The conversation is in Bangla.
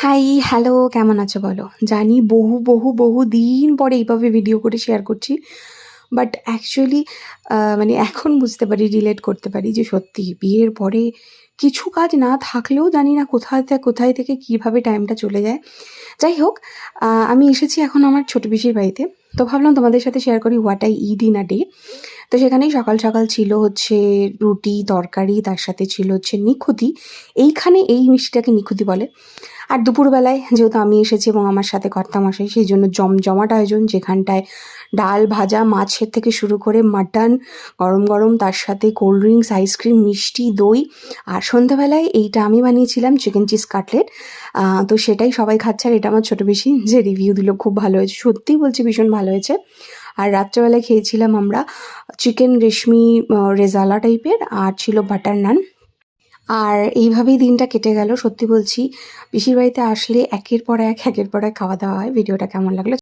হাই, হ্যালো, কেমন আছো বলো? জানি বহু দিন পরে এইভাবে ভিডিও করে শেয়ার করছি। বাট অ্যাকচুয়ালি মানে এখন বুঝতে পারি, রিলেট করতে পারি যে সত্যি বিয়ের পরে কিছু কাজ না থাকলেও জানি না কোথায় থেকে কীভাবে টাইমটা চলে যায়। যাই হোক, আমি এসেছি এখন আমার ছোট পিসির বাড়িতে। তো ভাবলাম তোমাদের সাথে শেয়ার করি what I it in a day. তো সেখানেই সকাল ছিল হচ্ছে রুটি, তরকারি, তার সাথে ছিল হচ্ছে নিখুঁতি। এইখানে এই মিষ্টিটাকে নিখুঁতি বলে। আর দুপুরবেলায় যেহেতু আমি এসেছি এবং আমার সাথে কর্তামশাই, সেই জন্য জমজমাট আয়োজন, যেখানটায় ডাল, ভাজা, মাছের থেকে শুরু করে মাটন, গরম তার সাথে কোল্ড ড্রিঙ্কস, আইসক্রিম, মিষ্টি, দই। আর সন্ধ্যাবেলায় এইটা আমি বানিয়েছিলাম, চিকেন চিজ কাটলেট। তো সেটাই সবাই খাচ্ছে। আর এটা আমার ছোট পিসি যে রিভিউ দিল খুব ভালো হয়েছে। সত্যিই বলছি ভীষণ ভালো হয়েছে। আর রাত্রেবেলায় খেয়েছিলাম আমরা চিকেন রেশমি রেজালা টাইপের, আর ছিল বাটার নান। আর এইভাবেই দিনটা কেটে গেল। সত্যি বলছি, পিসির বাড়িতে আসলে একের পর এক খাওয়া-দাওয়া হয়। ভিডিওটা কেমন লাগলো